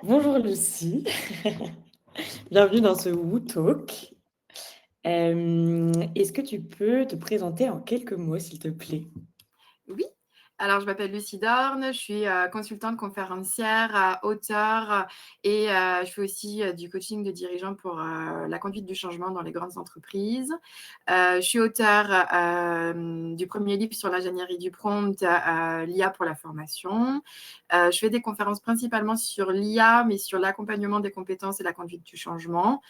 Bonjour Lucie, bienvenue dans ce Woo Talk. Est-ce que tu peux te présenter en quelques mots, s'il te plaît? Oui, alors je m'appelle Lucie Dorn, je suis consultante conférencière, auteure et je fais aussi du coaching de dirigeants pour la conduite du changement dans les grandes entreprises. Je suis auteure du premier livre sur l'ingénierie du prompt, l'IA pour la formation. Je fais des conférences principalement sur l'IA, mais sur l'accompagnement des compétences et la conduite du changement.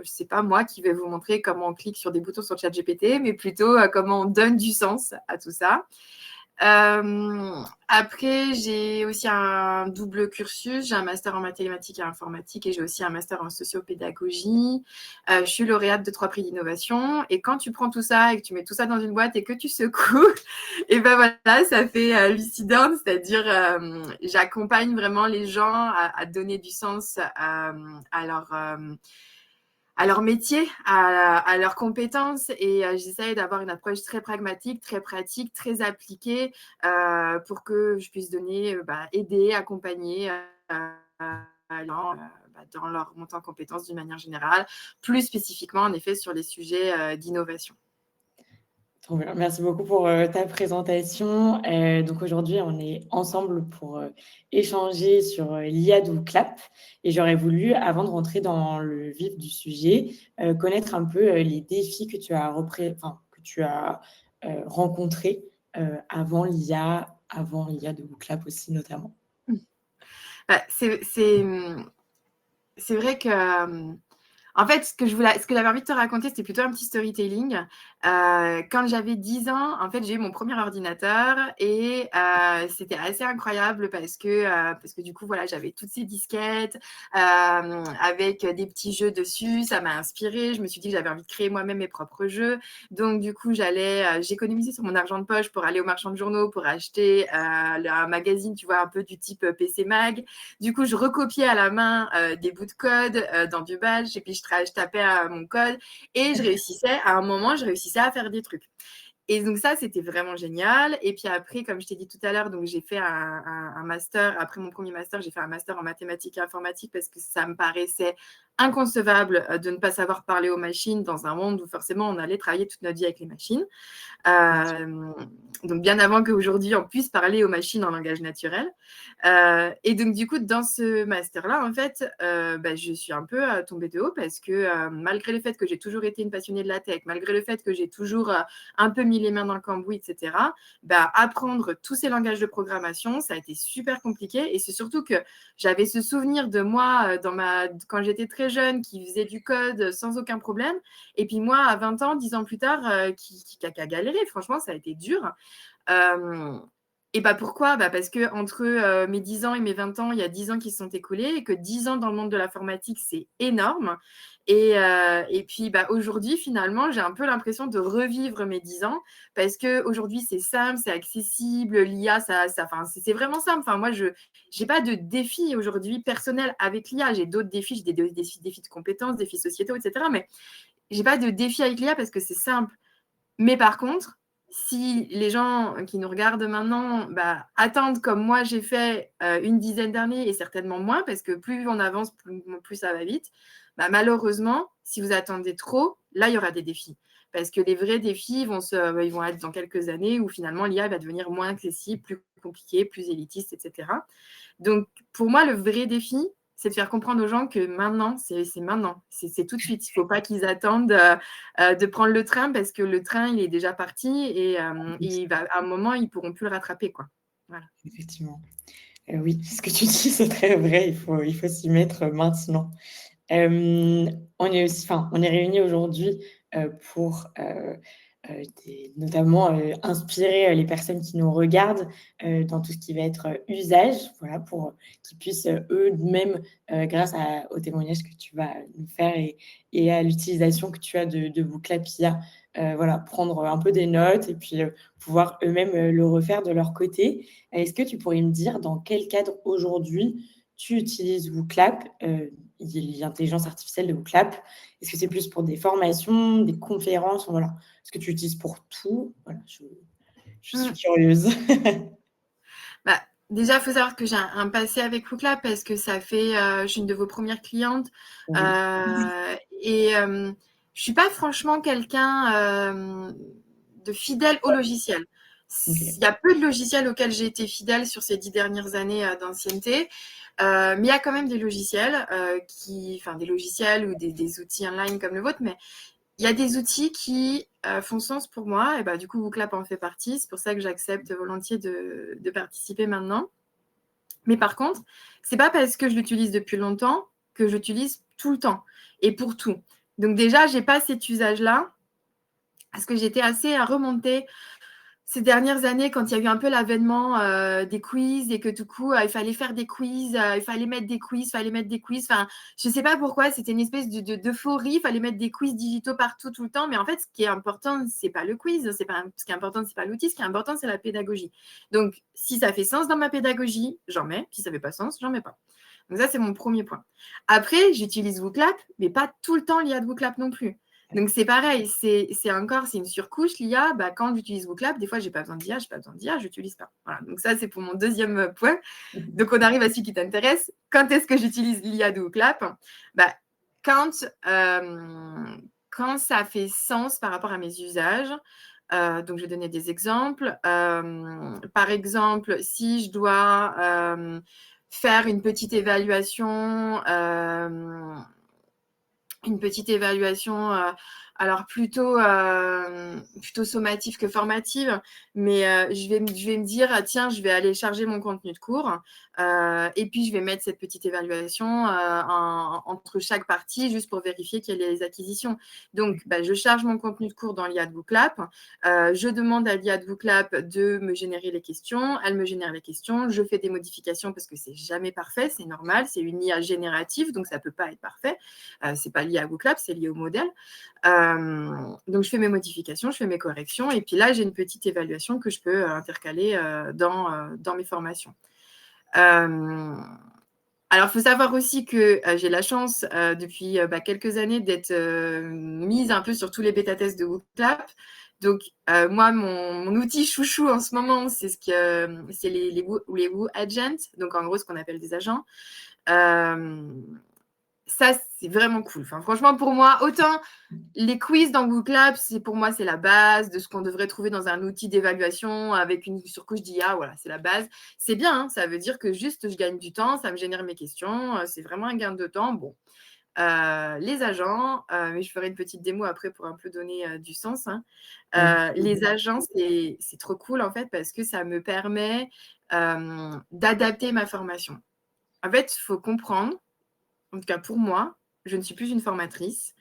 C'est pas moi qui vais vous montrer comment on clique sur des boutons sur ChatGPT, mais plutôt comment on donne du sens à tout ça. Après, j'ai aussi un double cursus. J'ai un master en mathématiques et informatique et j'ai aussi un master en sociopédagogie. Je suis lauréate de 3 prix d'innovation. Et quand tu prends tout ça et que tu mets tout ça dans une boîte et que tu secoues, et ben voilà, ça fait Lucie Dorn, c'est-à-dire j'accompagne vraiment les gens à donner du sens à leur métier, à leurs compétences et j'essaye d'avoir une approche très pragmatique, très pratique, très appliquée pour que je puisse donner, aider, accompagner dans leur montée en compétences d'une manière générale, plus spécifiquement en effet sur les sujets d'innovation. Trop bien. Merci beaucoup pour ta présentation. Donc aujourd'hui, on est ensemble pour échanger sur l'IA d'Ooclap. Et j'aurais voulu, avant de rentrer dans le vif du sujet, connaître un peu les défis que tu as, rencontrés avant l'IA de Ooclap aussi notamment. Bah, c'est vrai que en fait, ce que j'avais envie de te raconter, c'était plutôt un petit storytelling. Quand j'avais 10 ans, en fait, j'ai eu mon premier ordinateur et c'était assez incroyable parce que du coup, voilà, j'avais toutes ces disquettes avec des petits jeux dessus. Ça m'a inspirée. Je me suis dit que j'avais envie de créer moi-même mes propres jeux. Donc, du coup, j'économisais sur mon argent de poche pour aller au marchand de journaux pour acheter un magazine, tu vois, un peu du type PC Mag. Du coup, je recopiais à la main des bouts de code dans du Bash et puis je tapais mon code et à un moment, je réussissais à faire des trucs. Et donc ça, c'était vraiment génial. Et puis après, comme je t'ai dit tout à l'heure, donc j'ai fait un master. Après mon premier master, j'ai fait un master en mathématiques et informatique parce que ça me paraissait inconcevable de ne pas savoir parler aux machines dans un monde où forcément on allait travailler toute notre vie avec les machines. Euh, donc bien avant qu'aujourd'hui on puisse parler aux machines en langage naturel. Et donc du coup, dans ce master-là, en fait, je suis un peu tombée de haut parce que malgré le fait que j'ai toujours été une passionnée de la tech, malgré le fait que j'ai toujours un peu mis les mains dans le cambouis, etc., apprendre tous ces langages de programmation, ça a été super compliqué. Et c'est surtout que j'avais ce souvenir de moi quand j'étais très jeune qui faisait du code sans aucun problème. Et puis moi, à 20 ans, 10 ans plus tard, qui a galéré. Franchement, ça a été dur. Euh, et pourquoi parce que entre mes 10 ans et mes 20 ans, il y a 10 ans qui se sont écoulés et que 10 ans dans le monde de l'informatique, c'est énorme. Et puis aujourd'hui, finalement, j'ai un peu l'impression de revivre mes 10 ans parce qu'aujourd'hui, c'est simple, c'est accessible, l'IA, c'est vraiment simple. Enfin, moi, je n'ai pas de défis aujourd'hui personnels avec l'IA. J'ai d'autres défis, j'ai des défis de compétences, défis sociétaux, etc. Mais je n'ai pas de défis avec l'IA parce que c'est simple. Mais par contre, si les gens qui nous regardent maintenant attendent comme moi j'ai fait une dizaine d'années et certainement moins, parce que plus on avance, plus ça va vite, malheureusement, si vous attendez trop, là, il y aura des défis. Parce que les vrais défis ils vont être dans quelques années où finalement l'IA va devenir moins accessible, plus compliqué, plus élitiste, etc. Donc, pour moi, le vrai défi, c'est de faire comprendre aux gens que maintenant, c'est maintenant, c'est tout de suite. Il ne faut pas qu'ils attendent de prendre le train parce que le train, il est déjà parti et à un moment, ils ne pourront plus le rattraper, quoi. Voilà. Effectivement. Oui, ce que tu dis, c'est très vrai. Il faut s'y mettre maintenant. On est réunis aujourd'hui pour notamment inspirer les personnes qui nous regardent dans tout ce qui va être usage, voilà, pour qu'ils puissent eux-mêmes, grâce au témoignage que tu vas nous faire et à l'utilisation que tu as de Booclap IA, voilà, prendre un peu des notes et puis pouvoir eux-mêmes le refaire de leur côté. Est-ce que tu pourrais me dire dans quel cadre aujourd'hui tu utilises Booclap, l'intelligence artificielle de Booclap? Est-ce que c'est plus pour des formations, des conférences? Voilà. Est-ce que tu utilises pour tout? Voilà, je suis Mm. curieuse. Déjà, il faut savoir que j'ai un passé avec WooClap parce que ça fait, je suis une de vos premières clientes. Oui. Et je suis pas franchement quelqu'un de fidèle au logiciel. OK. Il y a peu de logiciels auxquels j'ai été fidèle sur ces 10 dernières années d'ancienneté. Mais il y a quand même des logiciels enfin des logiciels ou des outils online comme le vôtre, mais il y a des outils qui font sens pour moi. Et bah, du coup, WooClap en fait partie. C'est pour ça que j'accepte volontiers de participer maintenant. Mais par contre, c'est pas parce que je l'utilise depuis longtemps que je l'utilise tout le temps et pour tout. Donc déjà, j'ai pas cet usage-là parce que j'étais assez à remonter ces dernières années, quand il y a eu un peu l'avènement des quiz et que tout coup, il fallait faire des quiz, il fallait mettre des quiz, il fallait mettre des quiz. Enfin, je ne sais pas pourquoi, c'était une espèce d'euphorie. Il fallait mettre des quiz digitaux partout, tout le temps. Mais en fait, ce qui est important, ce n'est pas le quiz. Ce qui est important, ce n'est pas l'outil. Ce qui est important, c'est la pédagogie. Donc, si ça fait sens dans ma pédagogie, j'en mets. Si ça ne fait pas sens, j'en mets pas. Donc ça, c'est mon premier point. Après, j'utilise WooClap, mais pas tout le temps l'IA de WooClap non plus. Donc, c'est pareil, c'est une surcouche, l'IA. Bah, quand j'utilise WooClap, des fois, je n'ai pas besoin d'IA, je n'utilise pas. Voilà. Donc, ça, c'est pour mon deuxième point. Donc, on arrive à celui qui t'intéresse. Quand est-ce que j'utilise l'IA de WooClap? Bah, quand ça fait sens par rapport à mes usages. Donc, je vais donner des exemples. Par exemple, si je dois faire une petite évaluation alors plutôt sommative que formative, mais je vais me dire, tiens, je vais aller charger mon contenu de cours et puis je vais mettre cette petite évaluation entre chaque partie juste pour vérifier qu'il y a les acquisitions. Donc, bah, je charge mon contenu de cours dans l'IA de WooClap, je demande à l'IA de WooClap de me générer les questions, elle me génère les questions, je fais des modifications parce que c'est jamais parfait, c'est normal, c'est une IA générative, donc ça peut pas être parfait. C'est pas lié à WooClap, c'est lié au modèle. Donc, je fais mes modifications, je fais mes corrections. Et puis là, j'ai une petite évaluation que je peux intercaler dans mes formations. Alors, il faut savoir aussi que j'ai la chance depuis quelques années d'être mise un peu sur tous les bêta-tests de WooClap. Donc, moi, mon outil chouchou en ce moment, c'est les Woo Agents, donc en gros, ce qu'on appelle des agents. Ça, c'est vraiment cool. Enfin, franchement, pour moi, autant les quiz dans WooClap, pour moi, c'est la base de ce qu'on devrait trouver dans un outil d'évaluation avec une surcouche d'IA. Voilà, c'est la base. C'est bien, hein, ça veut dire que juste, je gagne du temps, ça me génère mes questions. C'est vraiment un gain de temps. Bon, les agents, mais je ferai une petite démo après pour un peu donner du sens. Hein. Les agents, c'est trop cool, en fait, parce que ça me permet d'adapter ma formation. En fait, il faut comprendre, en tout cas pour moi, je ne suis plus une formatrice.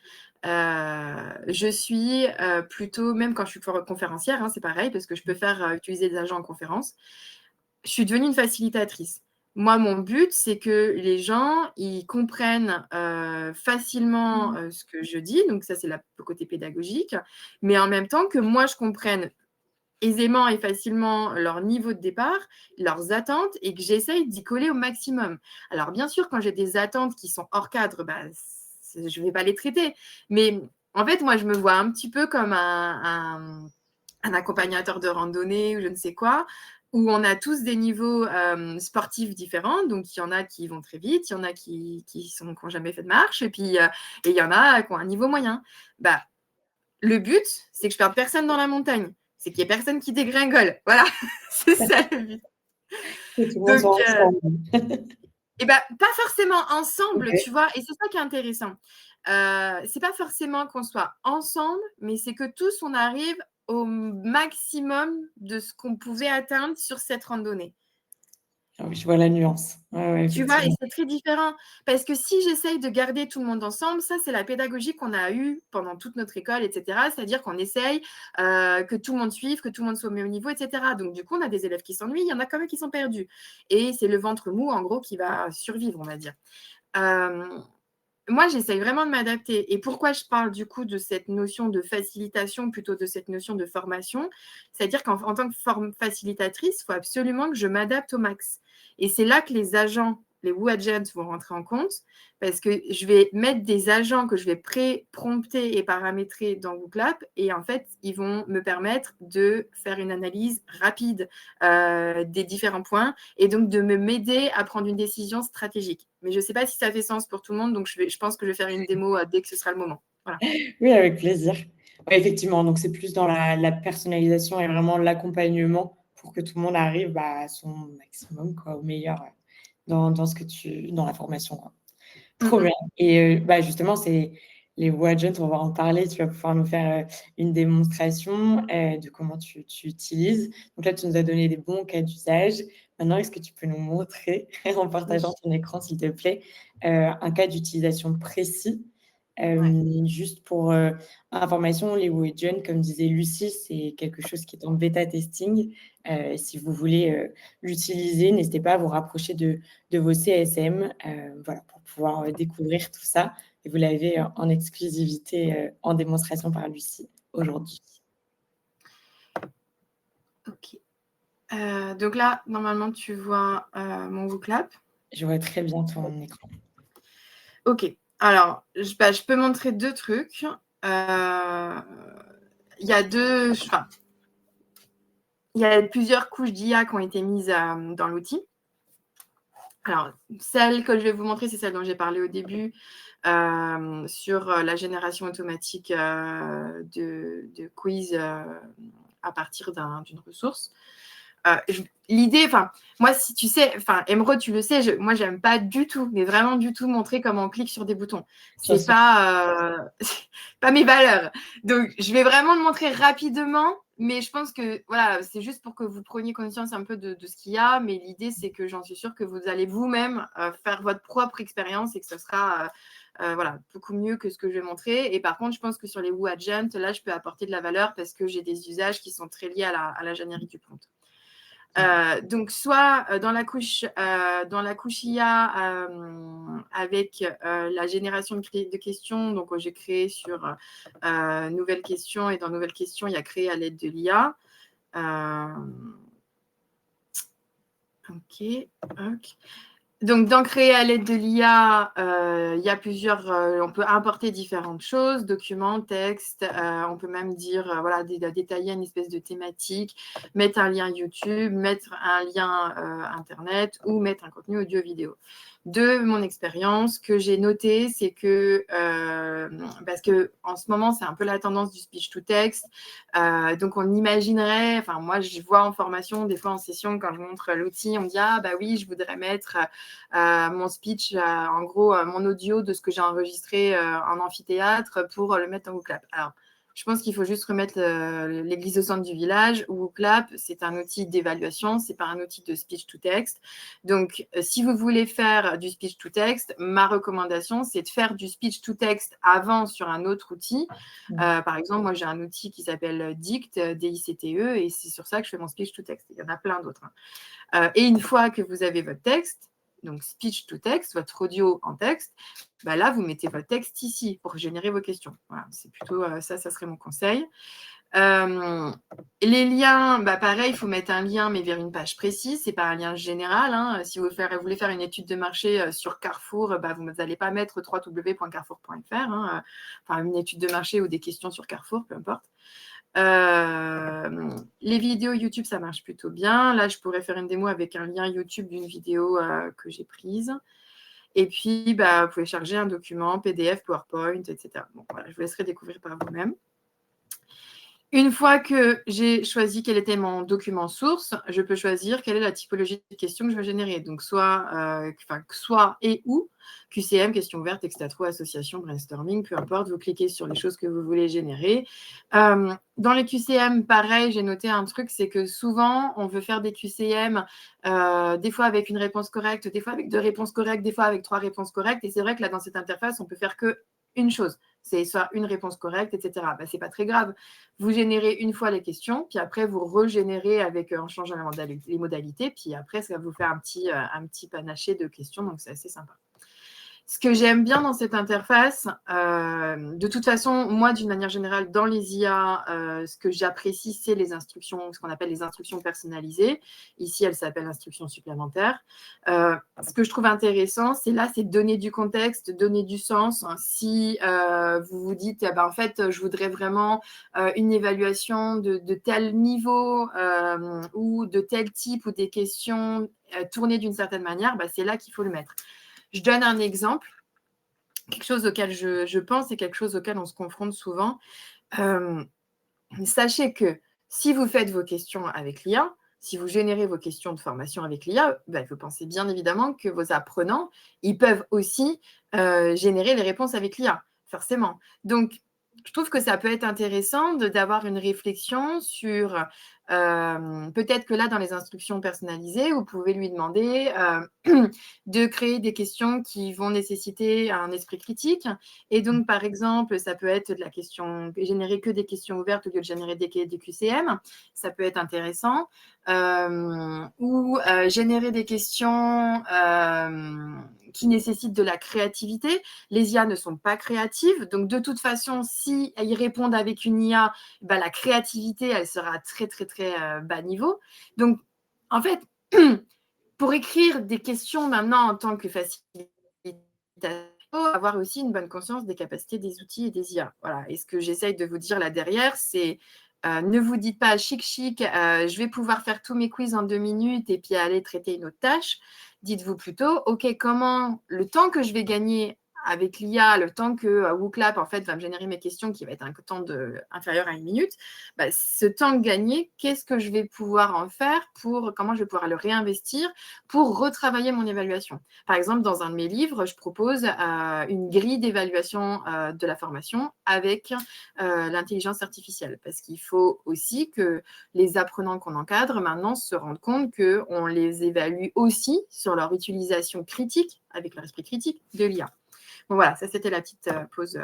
Je suis plutôt, même quand je suis conférencière, hein, c'est pareil, parce que je peux utiliser des agents en conférence, je suis devenue une facilitatrice. Moi, mon but, c'est que les gens, ils comprennent facilement ce que je dis, donc ça, c'est le côté pédagogique, mais en même temps que moi, je comprenne aisément et facilement leur niveau de départ, leurs attentes, et que j'essaye d'y coller au maximum. Alors, bien sûr, quand j'ai des attentes qui sont hors cadre, bah, je ne vais pas les traiter. Mais en fait, moi, je me vois un petit peu comme un accompagnateur de randonnée ou je ne sais quoi, où on a tous des niveaux sportifs différents. Donc, il y en a qui vont très vite, il y en a qui n'ont jamais fait de marche, et puis il y en a qui ont un niveau moyen. Bah, le but, c'est que je ne perde personne dans la montagne. C'est qu'il n'y ait personne qui dégringole. Voilà, c'est ça le but. Que tout le monde soit ensemble. Et ben, pas forcément ensemble, Okay. tu vois, et c'est ça qui est intéressant. C'est pas forcément qu'on soit ensemble, mais c'est que tous, on arrive au maximum de ce qu'on pouvait atteindre sur cette randonnée. Ah oui, je vois la nuance. Ouais, ouais, Tu vois, et effectivement. c'est très différent. Parce que si j'essaye de garder tout le monde ensemble, ça, c'est la pédagogie qu'on a eue pendant toute notre école, etc. C'est-à-dire qu'on essaye que tout le monde suive, que tout le monde soit au même niveau, etc. Donc, du coup, on a des élèves qui s'ennuient, il y en a quand même qui sont perdus. Et c'est le ventre mou, en gros, qui va survivre, on va dire. Moi, j'essaye vraiment de m'adapter. Et pourquoi je parle du coup de cette notion de facilitation plutôt de cette notion de formation? C'est-à-dire qu'en tant que facilitatrice, il faut absolument que je m'adapte au max. Et c'est là que les agents les Woo Agents vont rentrer en compte parce que je vais mettre des agents que je vais pré-prompter et paramétrer dans WooClap et en fait, ils vont me permettre de faire une analyse rapide des différents points et donc de m'aider à prendre une décision stratégique. Mais je ne sais pas si ça fait sens pour tout le monde, donc je pense que je vais faire une démo dès que ce sera le moment. Voilà. Oui, avec plaisir. Ouais, effectivement, donc c'est plus dans la personnalisation et vraiment l'accompagnement pour que tout le monde arrive à son maximum, quoi, au meilleur dans ce que dans la formation, quoi. Trop bien. Et justement, c'est les Woo Agents, on va en parler. Tu vas pouvoir nous faire une démonstration de comment tu utilises. Donc là, tu nous as donné des bons cas d'usage. Maintenant, est-ce que tu peux nous montrer, en partageant ton écran, s'il te plaît, un cas d'utilisation précis juste pour information, les Woo Agents, comme disait Lucie, c'est quelque chose qui est en bêta testing. Si vous voulez l'utiliser, n'hésitez pas à vous rapprocher de vos CSM voilà, pour pouvoir découvrir tout ça. Et vous l'avez en exclusivité en démonstration par Lucie aujourd'hui. Ok. Donc là, normalement, tu vois mon WooClap. Je vois très bien ton écran. Ok. Alors, je peux montrer deux trucs. Il y a il y a plusieurs couches d'IA qui ont été mises dans l'outil. Alors, celle que je vais vous montrer, c'est celle dont j'ai parlé au début sur la génération automatique de quiz à partir d'une ressource. L'idée, moi, si tu sais, Emeraude, tu le sais, moi, j'aime pas du tout, mais vraiment du tout montrer comment on clique sur des boutons. C'est pas mes valeurs. Donc, je vais vraiment le montrer rapidement, mais je pense que voilà, c'est juste pour que vous preniez conscience un peu de ce qu'il y a. Mais l'idée, c'est que j'en suis sûre que vous allez vous-même faire votre propre expérience et que ce sera voilà, beaucoup mieux que ce que je vais montrer. Et par contre, je pense que sur les Woo Agents, là, je peux apporter de la valeur parce que j'ai des usages qui sont très liés à l'ingénierie du prompt. Donc, soit dans la couche IA avec la génération de questions, donc j'ai créé sur nouvelles questions et dans nouvelles questions, il y a créé à l'aide de l'IA. Ok. Donc, dans créer à l'aide de l'IA, il y a plusieurs. On peut importer différentes choses, documents, textes. On peut même dire, voilà, détailler une espèce de thématique, mettre un lien YouTube, mettre un lien Internet ou mettre un contenu audio-vidéo. De mon expérience, que j'ai noté, c'est que, parce que en ce moment, c'est un peu la tendance du speech-to-text. Donc, on imaginerait, moi, je vois en formation, des fois en session, quand je montre l'outil, on me dit, ah, bah oui, je voudrais mettre mon speech, en gros, mon audio de ce que j'ai enregistré en amphithéâtre pour le mettre en WooClap. Alors, je pense qu'il faut juste remettre l'église au centre du village. WooClap, c'est un outil d'évaluation, c'est pas un outil de speech-to-text. Donc, si vous voulez faire du speech-to-text, ma recommandation, c'est de faire du speech-to-text avant sur un autre outil. Par exemple, moi, j'ai un outil qui s'appelle Dict, D-I-C-T-E, et c'est sur ça que je fais mon speech-to-text. Il y en a plein d'autres. Et une fois que vous avez votre texte, donc speech to text, votre audio en texte, là, vous mettez votre texte ici pour générer vos questions. Voilà, c'est plutôt ça serait mon conseil. Les liens, pareil, il faut mettre un lien, mais vers une page précise. C'est pas un lien général. Hein. Si vous voulez faire une étude de marché sur Carrefour, vous n'allez pas mettre www.carrefour.fr. Hein. Une étude de marché ou des questions sur Carrefour, peu importe. Les vidéos YouTube, ça marche plutôt bien. Là, je pourrais faire une démo avec un lien YouTube d'une vidéo que j'ai prise. Et puis, vous pouvez charger un document, PDF, PowerPoint, etc. Bon, voilà, je vous laisserai découvrir par vous-même. Une fois que j'ai choisi quel était mon document source, je peux choisir quelle est la typologie de questions que je veux générer. Donc, soit et ou QCM, questions ouvertes, texte à trop, association, brainstorming, peu importe, vous cliquez sur les choses que vous voulez générer. Dans les QCM, pareil, j'ai noté un truc, c'est que souvent, on veut faire des QCM, des fois avec une réponse correcte, des fois avec 2 réponses correctes, des fois avec 3 réponses correctes. Et c'est vrai que là, dans cette interface, on peut faire qu'une chose. C'est soit une réponse correcte, etc. C'est pas très grave. Vous générez une fois les questions, puis après, vous régénérez en changeant les modalités, puis après, ça va vous faire un petit panaché de questions, donc c'est assez sympa. Ce que j'aime bien dans cette interface, de toute façon, moi, d'une manière générale, dans les IA, ce que j'apprécie, c'est les instructions, ce qu'on appelle les instructions personnalisées. Ici, elles s'appellent instructions supplémentaires. Ce que je trouve intéressant, c'est donner du contexte, donner du sens. Si vous vous dites, en fait, je voudrais vraiment une évaluation de tel niveau ou de tel type ou des questions tournées d'une certaine manière, c'est là qu'il faut le mettre. Je donne un exemple, quelque chose auquel je pense et quelque chose auquel on se confronte souvent. Sachez que si vous faites vos questions avec l'IA, si vous générez vos questions de formation avec l'IA, il faut penser bien évidemment que vos apprenants, ils peuvent aussi générer les réponses avec l'IA, forcément. Donc, je trouve que ça peut être intéressant d'avoir une réflexion sur peut-être que là, dans les instructions personnalisées, vous pouvez lui demander de créer des questions qui vont nécessiter un esprit critique. Et donc, par exemple, ça peut être de la question, générer que des questions ouvertes au lieu de générer des QCM. Ça peut être intéressant. Ou générer des questions qui nécessitent de la créativité. Les IA ne sont pas créatives. Donc, de toute façon, si ils répondent avec une IA, la créativité, elle sera très, très, très bas niveau. Donc, en fait, pour écrire des questions maintenant en tant que facilitateur, avoir aussi une bonne conscience des capacités des outils et des IA. Voilà. Et ce que j'essaye de vous dire là derrière, c'est ne vous dites pas chic, je vais pouvoir faire tous mes quiz en 2 minutes et puis aller traiter une autre tâche. Dites-vous plutôt, OK, comment le temps que je vais gagner avec l'IA, le temps que WooClap en fait va me générer mes questions qui va être un temps inférieur à 1 minute, ce temps gagné, qu'est-ce que je vais pouvoir en faire comment je vais pouvoir le réinvestir pour retravailler mon évaluation. Par exemple, dans un de mes livres, je propose une grille d'évaluation de la formation avec l'intelligence artificielle parce qu'il faut aussi que les apprenants qu'on encadre maintenant se rendent compte qu'on les évalue aussi sur leur utilisation critique, avec leur esprit critique de l'IA. Bon, voilà, ça c'était la petite pause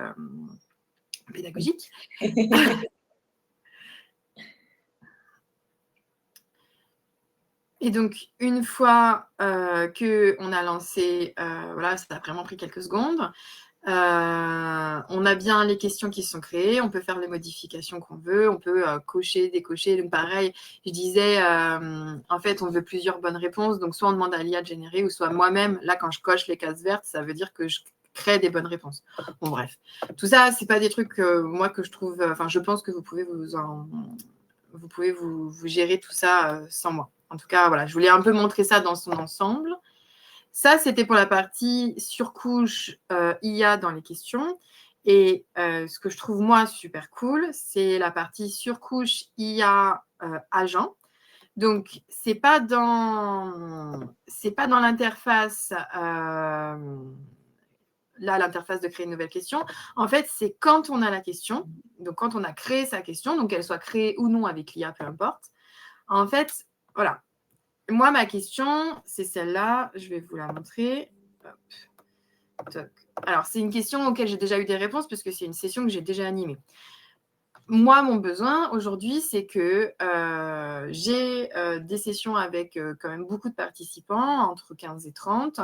pédagogique. Et donc, une fois qu'on a lancé, voilà, ça a vraiment pris quelques secondes, on a bien les questions qui sont créées, on peut faire les modifications qu'on veut, on peut cocher, décocher. Donc, pareil, je disais, en fait, on veut plusieurs bonnes réponses. Donc, soit on demande à l'IA de générer, ou soit moi-même, là, quand je coche les cases vertes, ça veut dire que je crée des bonnes réponses. Bon, bref. Tout ça, c'est pas des trucs, moi, que je trouve... Enfin, je pense que vous pouvez vous gérer tout ça sans moi. En tout cas, voilà, je voulais un peu montrer ça dans son ensemble. Ça, c'était pour la partie surcouche IA dans les questions. Et ce que je trouve, moi, super cool, c'est la partie surcouche IA agent. Donc, ce n'est pas dans l'interface, là, l'interface de créer une nouvelle question. En fait, c'est quand on a la question, donc quand on a créé sa question, donc qu'elle soit créée ou non avec l'IA, peu importe. En fait, voilà. Moi, ma question, c'est celle-là. Je vais vous la montrer. Hop. Alors, c'est une question auquel j'ai déjà eu des réponses parce que c'est une session que j'ai déjà animée. Moi, mon besoin aujourd'hui, c'est que j'ai des sessions avec quand même beaucoup de participants, entre 15 et 30.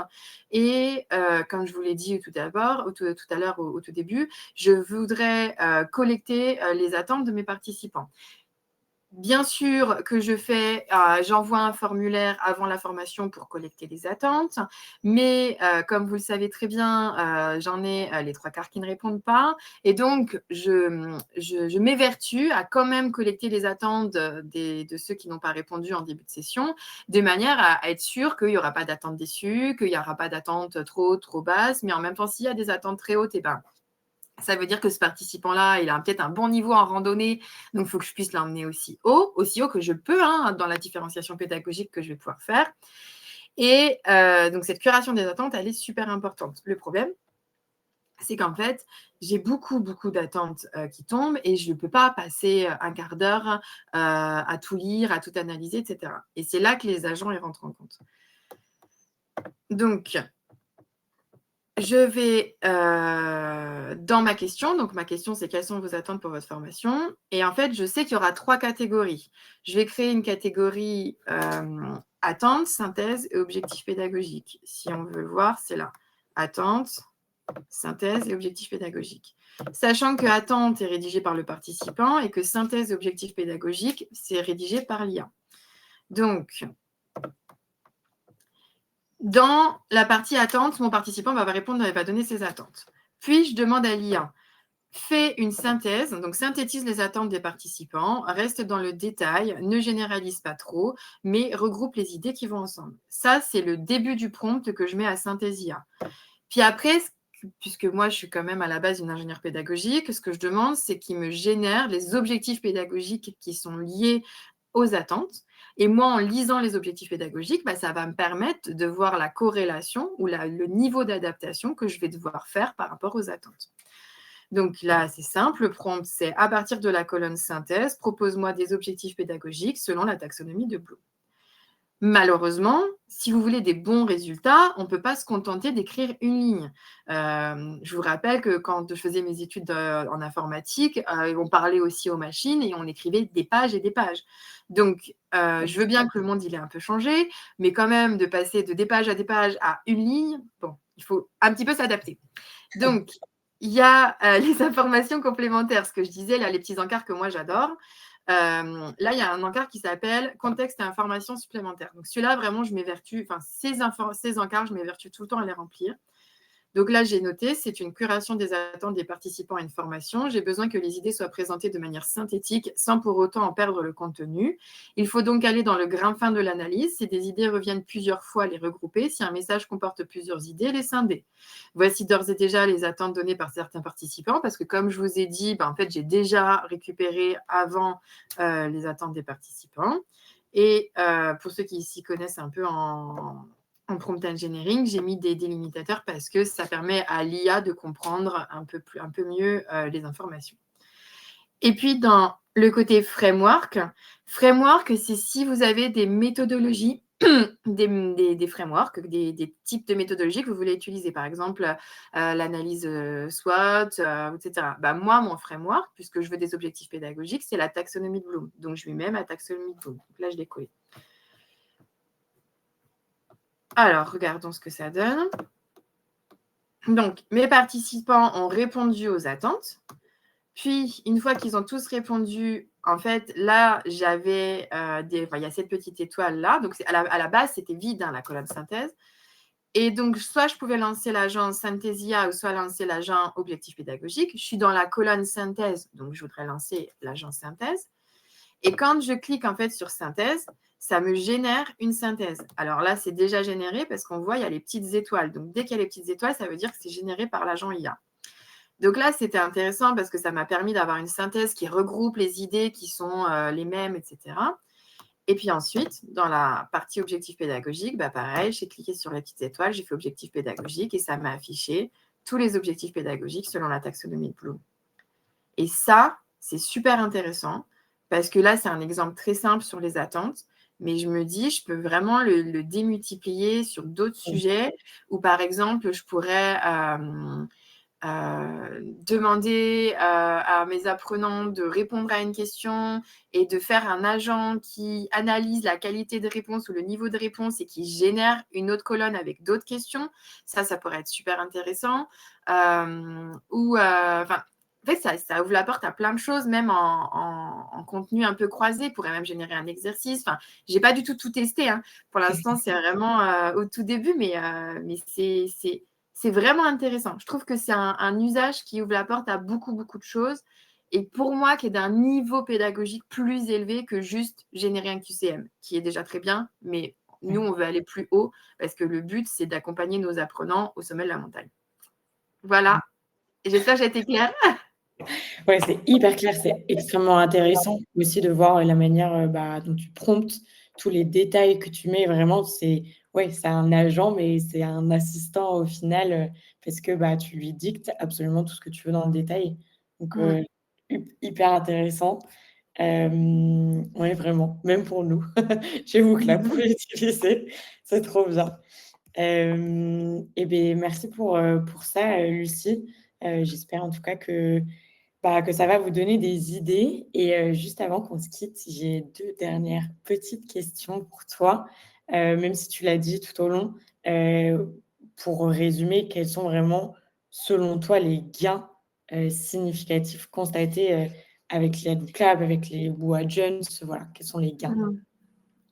Et comme je vous l'ai dit tout à l'heure, au tout début, je voudrais collecter les attentes de mes participants. Bien sûr que j'envoie un formulaire avant la formation pour collecter les attentes, mais comme vous le savez très bien, j'en ai les 3/4 qui ne répondent pas. Et donc, je m'évertue à quand même collecter les attentes de ceux qui n'ont pas répondu en début de session, de manière à être sûr qu'il n'y aura pas d'attente déçue, qu'il n'y aura pas d'attente trop basse, mais en même temps, s'il y a des attentes très hautes, ça veut dire que ce participant-là, il a peut-être un bon niveau en randonnée, donc il faut que je puisse l'emmener aussi haut que je peux, dans la différenciation pédagogique que je vais pouvoir faire. Et donc, cette curation des attentes, elle est super importante. Le problème, c'est qu'en fait, j'ai beaucoup d'attentes qui tombent et je ne peux pas passer un quart d'heure à tout lire, à tout analyser, etc. Et c'est là que les agents ils rentrent en compte. Donc, je vais dans ma question. Donc, ma question, c'est quelles sont vos attentes pour votre formation? Et en fait, je sais qu'il y aura 3 catégories. Je vais créer une catégorie attente, synthèse et objectif pédagogique. Si on veut voir, c'est là. Attente, synthèse et objectif pédagogique. Sachant que attente est rédigé par le participant et que synthèse et objectif pédagogique, c'est rédigé par l'IA. Donc, dans la partie attente, mon participant va répondre et va donner ses attentes. Puis, je demande à l'IA, fais une synthèse, donc synthétise les attentes des participants, reste dans le détail, ne généralise pas trop, mais regroupe les idées qui vont ensemble. Ça, c'est le début du prompt que je mets à Synthesia. Puis après, puisque moi, je suis quand même à la base une ingénieure pédagogique, ce que je demande, c'est qu'il me génère les objectifs pédagogiques qui sont liés aux attentes. Et moi, en lisant les objectifs pédagogiques, ça va me permettre de voir la corrélation ou le niveau d'adaptation que je vais devoir faire par rapport aux attentes. Donc là, c'est simple, le prompt, c'est à partir de la colonne synthèse, propose-moi des objectifs pédagogiques selon la taxonomie de Bloom. Malheureusement, si vous voulez des bons résultats, on ne peut pas se contenter d'écrire une ligne. Je vous rappelle que quand je faisais mes études en informatique, on parlait aussi aux machines et on écrivait des pages et des pages. Donc, je veux bien que le monde il ait un peu changé, mais quand même de passer de des pages à une ligne, bon, il faut un petit peu s'adapter. Donc, il y a les informations complémentaires, ce que je disais, là, les petits encarts que moi j'adore. Là, il y a un encart qui s'appelle contexte et informations supplémentaires. Donc, celui-là, vraiment, je m'évertue, enfin, ces encarts, je m'évertue tout le temps à les remplir. Donc là, j'ai noté, c'est une curation des attentes des participants à une formation. J'ai besoin que les idées soient présentées de manière synthétique sans pour autant en perdre le contenu. Il faut donc aller dans le grain fin de l'analyse. Si des idées reviennent plusieurs fois, les regrouper. Si un message comporte plusieurs idées, les scinder. Voici d'ores et déjà les attentes données par certains participants parce que comme je vous ai dit, en fait, j'ai déjà récupéré avant les attentes des participants. Et pour ceux qui s'y connaissent un peu en prompt engineering, j'ai mis des délimitateurs parce que ça permet à l'IA de comprendre un peu mieux les informations. Et puis, dans le côté framework, c'est si vous avez des méthodologies, des frameworks, des types de méthodologies que vous voulez utiliser. Par exemple, l'analyse SWOT, etc. Moi, mon framework, puisque je veux des objectifs pédagogiques, c'est la taxonomie de Bloom. Donc, je lui mets ma taxonomie de Bloom. Donc là, je l'ai collé. Alors, regardons ce que ça donne. Donc, mes participants ont répondu aux attentes. Puis, une fois qu'ils ont tous répondu, en fait, là, j'avais il y a cette petite étoile-là. Donc, à la base, c'était vide, la colonne synthèse. Et donc, soit je pouvais lancer l'agent Synthesia ou soit lancer l'agent objectif pédagogique. Je suis dans la colonne synthèse, donc je voudrais lancer l'agent synthèse. Et quand je clique, en fait, sur synthèse, ça me génère une synthèse. Alors là, c'est déjà généré parce qu'on voit, il y a les petites étoiles. Donc, dès qu'il y a les petites étoiles, ça veut dire que c'est généré par l'agent IA. Donc là, c'était intéressant parce que ça m'a permis d'avoir une synthèse qui regroupe les idées qui sont les mêmes, etc. Et puis ensuite, dans la partie objectif pédagogique, pareil, j'ai cliqué sur les petites étoiles, j'ai fait objectif pédagogique et ça m'a affiché tous les objectifs pédagogiques selon la taxonomie de Bloom. Et ça, c'est super intéressant parce que là, c'est un exemple très simple sur les attentes, mais je me dis, je peux vraiment le démultiplier sur d'autres sujets où, par exemple, je pourrais demander à mes apprenants de répondre à une question et de faire un agent qui analyse la qualité de réponse ou le niveau de réponse et qui génère une autre colonne avec d'autres questions. Ça pourrait être super intéressant. En fait, ça ouvre la porte à plein de choses, même en contenu un peu croisé, pourrait même générer un exercice. Enfin, je n'ai pas du tout testé. Pour l'instant, c'est vraiment au tout début, mais c'est vraiment intéressant. Je trouve que c'est un usage qui ouvre la porte à beaucoup, beaucoup de choses. Et pour moi, qui est d'un niveau pédagogique plus élevé que juste générer un QCM, qui est déjà très bien, mais nous, on veut aller plus haut parce que le but, c'est d'accompagner nos apprenants au sommet de la montagne. Voilà. J'espère que j'ai été claire. Ouais, c'est hyper clair, c'est extrêmement intéressant aussi de voir la manière, dont tu promptes, tous les détails que tu mets. Vraiment, c'est un agent, mais c'est un assistant au final, parce que, tu lui dictes absolument tout ce que tu veux dans le détail. Donc, hyper intéressant. Ouais, vraiment, même pour nous. Je vous clappe pour l'utiliser, c'est trop bien. Et beh, merci pour ça, Lucie. J'espère en tout cas que ça va vous donner des idées. Et juste avant qu'on se quitte, j'ai 2 dernières petites questions pour toi. Même si tu l'as dit tout au long, pour résumer, quels sont vraiment selon toi, les gains significatifs constatés avec l'IA Book Lab, avec les WOA Jones, voilà, quels sont les gains?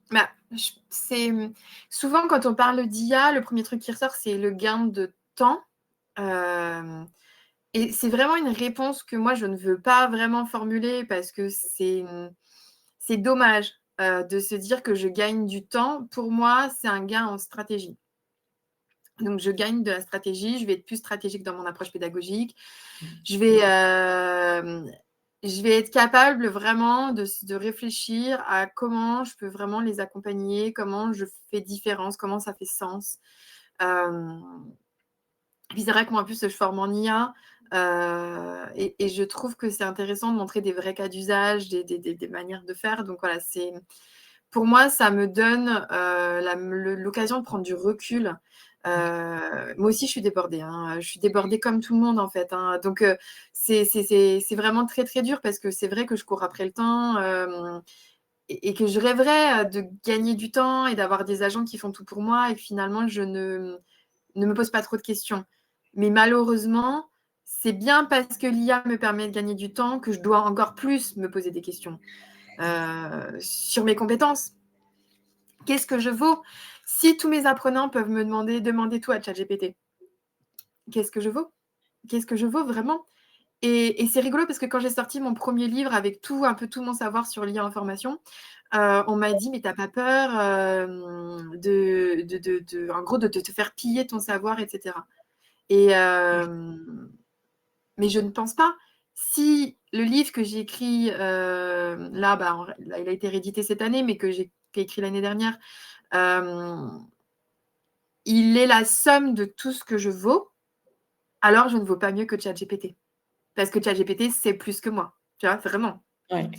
Bah, souvent quand on parle d'IA, le premier truc qui ressort, c'est le gain de temps. Et c'est vraiment une réponse que moi, je ne veux pas vraiment formuler parce que c'est dommage de se dire que je gagne du temps. Pour moi, c'est un gain en stratégie. Donc, je gagne de la stratégie, je vais être plus stratégique dans mon approche pédagogique. Je vais être capable vraiment de réfléchir à comment je peux vraiment les accompagner, comment je fais différence, comment ça fait sens. Puis c'est vrai que moi, en plus, je forme en IA et je trouve que c'est intéressant de montrer des vrais cas d'usage, des manières de faire. Donc voilà, pour moi, ça me donne l'occasion de prendre du recul. Moi aussi, je suis débordée. Hein. Je suis débordée comme tout le monde, en fait. Hein. Donc, c'est vraiment très, très dur parce que c'est vrai que je cours après le temps et que je rêverais de gagner du temps et d'avoir des agents qui font tout pour moi et que finalement, je ne me pose pas trop de questions. Mais malheureusement, c'est bien parce que l'IA me permet de gagner du temps que je dois encore plus me poser des questions sur mes compétences. Qu'est-ce que je vaux? Si tous mes apprenants peuvent me demander tout à ChatGPT, qu'est-ce que je vaux? Qu'est-ce que je vaux vraiment? Et c'est rigolo parce que quand j'ai sorti mon premier livre avec un peu tout mon savoir sur l'IA en formation, on m'a dit, mais t'as pas peur en gros, de te faire piller ton savoir, etc. Mais je ne pense pas. Si le livre que j'ai écrit, là, il a été réédité cette année, mais que j'ai écrit l'année dernière, il est la somme de tout ce que je vaux, alors je ne vaux pas mieux que ChatGPT. Parce que ChatGPT, c'est plus que moi. Tu vois, vraiment. Ouais.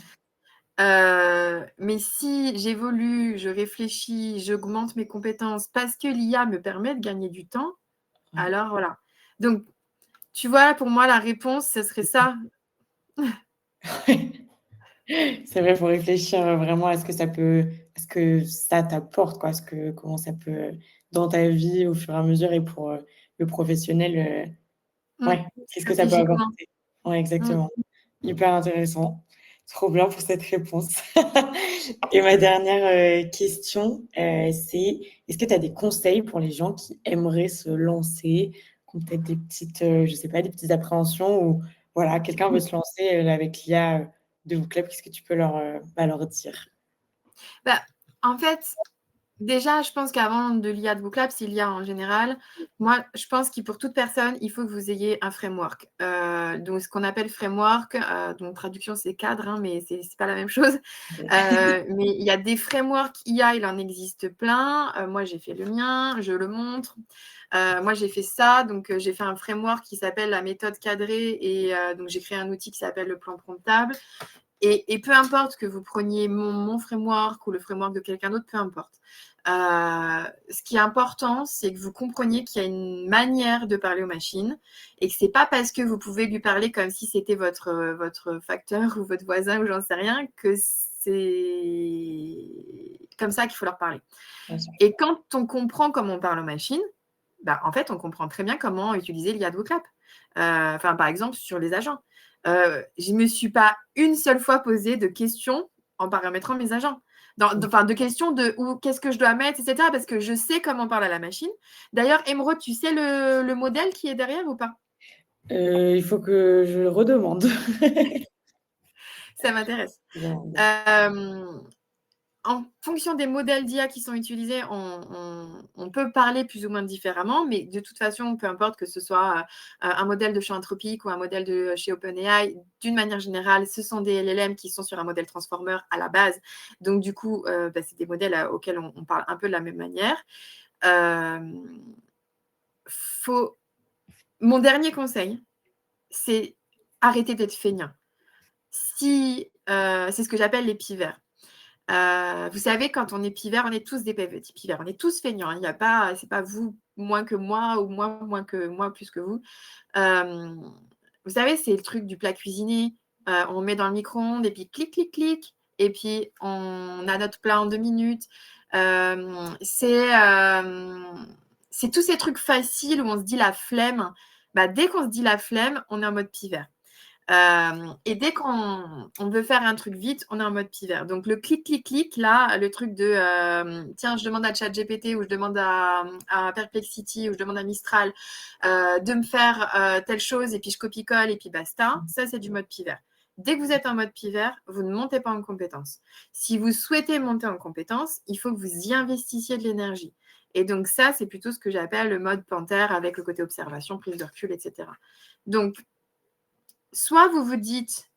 Mais si j'évolue, je réfléchis, j'augmente mes compétences parce que l'IA me permet de gagner du temps, alors voilà. Donc, tu vois, pour moi, la réponse, ce serait ça. C'est vrai, il faut réfléchir vraiment à ce que ça t'apporte, quoi, comment ça peut, dans ta vie au fur et à mesure et pour le professionnel, ouais, qu'est-ce que ça peut Stratégiquement. apporter? Ouais, Mm. exactement. Hyper intéressant. Trop bien pour cette réponse. Et ma dernière question, c'est est-ce que tu as des conseils pour les gens qui aimeraient se lancer, qui ont peut-être des petites, je sais pas, des petites appréhensions ou voilà, quelqu'un veut se lancer, avec l'IA, de Book Lab, qu'est-ce que tu peux leur dire? Bah, en fait, déjà, je pense qu'avant de l'IA de Book Lab, c'est l'IA en général. Moi, je pense que pour toute personne, il faut que vous ayez un framework. Donc, ce qu'on appelle framework, donc traduction, c'est cadre, hein, mais c'est pas la même chose. Mais il y a des frameworks IA, il en existe plein. Moi, j'ai fait le mien, je le montre. Moi, j'ai fait ça. Donc, j'ai fait un framework qui s'appelle la méthode cadrée. Et donc, j'ai créé un outil qui s'appelle le plan promptable. Et peu importe que vous preniez mon framework ou le framework de quelqu'un d'autre, peu importe. Ce qui est important, c'est que vous compreniez qu'il y a une manière de parler aux machines et que ce n'est pas parce que vous pouvez lui parler comme si c'était votre facteur ou votre voisin ou j'en sais rien que c'est comme ça qu'il faut leur parler. Et quand on comprend comment on parle aux machines, en fait, on comprend très bien comment utiliser l'IA de Book Lab. Par exemple, sur les agents. Je ne me suis pas une seule fois posé de questions en paramétrant mes agents. De questions de qu'est-ce que je dois mettre, etc. Parce que je sais comment on parle à la machine. D'ailleurs, Emeraude, tu sais le modèle qui est derrière ou pas? Il faut que je redemande. Ça m'intéresse. En fonction des modèles d'IA qui sont utilisés, on peut parler plus ou moins différemment, mais de toute façon, peu importe que ce soit un modèle de champ anthropique ou un modèle de chez OpenAI, d'une manière générale, ce sont des LLM qui sont sur un modèle transformer à la base. Donc, du coup, c'est des modèles auxquels on parle un peu de la même manière. Mon dernier conseil, c'est arrêter d'être feignant. C'est ce que j'appelle les pivers. Vous savez, quand on est pivert, on est tous des petits pivers. On est tous feignants. Hein. C'est pas vous moins que moi ou moi moins que moi plus que vous. Vous savez, c'est le truc du plat cuisiné. On met dans le micro-ondes et puis clic, clic, clic. Et puis, on a notre plat en 2 minutes. C'est tous ces trucs faciles où on se dit la flemme. bah, dès qu'on se dit la flemme, on est en mode pivert. Et dès qu'on veut faire un truc vite, on est en mode pivert. Donc le clic, clic, clic, là, le truc de tiens, je demande à ChatGPT ou je demande à Perplexity ou je demande à Mistral de me faire telle chose et puis je copie-colle et puis basta, ça c'est du mode pivert. Dès que vous êtes en mode pivert, vous ne montez pas en compétence. Si vous souhaitez monter en compétence, il faut que vous y investissiez de l'énergie. Et donc ça, c'est plutôt ce que j'appelle le mode panthère avec le côté observation, prise de recul, etc. Donc, soit vous vous dites,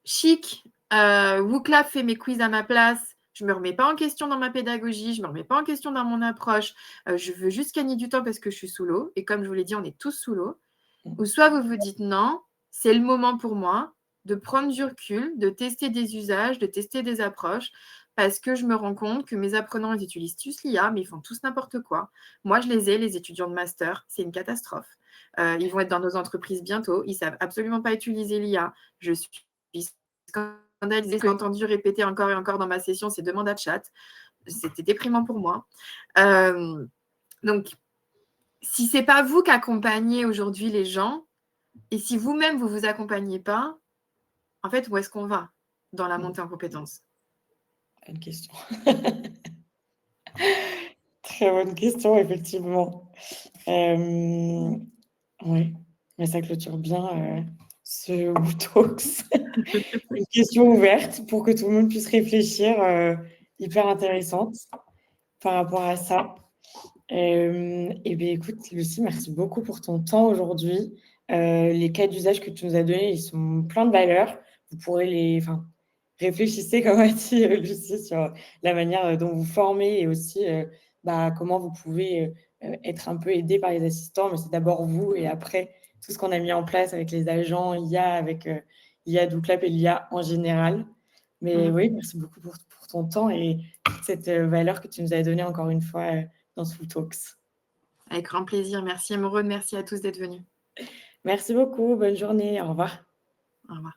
chic, WooClap fait mes quiz à ma place, je ne me remets pas en question dans ma pédagogie, je ne me remets pas en question dans mon approche, je veux juste gagner du temps parce que je suis sous l'eau. Et comme je vous l'ai dit, on est tous sous l'eau. Ou soit vous vous dites, non, c'est le moment pour moi de prendre du recul, de tester des usages, de tester des approches, parce que je me rends compte que mes apprenants, ils utilisent tous l'IA, mais ils font tous n'importe quoi. Moi, je les ai, les étudiants de master, c'est une catastrophe. Ils vont être dans nos entreprises bientôt, ils ne savent absolument pas utiliser l'IA. Je suis scandalisée, j'ai entendu répéter encore et encore dans ma session, c'est demande à chat. C'était déprimant pour moi. Donc, si ce n'est pas vous qui accompagnez aujourd'hui les gens, et si vous-même, vous ne vous accompagnez pas, en fait, où est-ce qu'on va dans la montée en compétences? Bonne question. Très bonne question, effectivement. Oui, mais ça clôture bien ce WooTalks. Une question ouverte pour que tout le monde puisse réfléchir, hyper intéressante par rapport à ça. Et bien, écoute, Lucie, merci beaucoup pour ton temps aujourd'hui. Les cas d'usage que tu nous as donnés, ils sont pleins de valeur. Vous pourrez réfléchissez, comme a dit Lucie, sur la manière dont vous formez et aussi comment vous pouvez être un peu aidé par les assistants. Mais c'est d'abord vous et après tout ce qu'on a mis en place avec les agents IA, avec IA WooClap et l'IA en général. Mais oui, merci beaucoup pour ton temps et toute cette valeur que tu nous as donnée encore une fois dans ce WooTalks. Avec grand plaisir. Merci Émeraude, merci à tous d'être venus. Merci beaucoup, bonne journée, au revoir. Au revoir.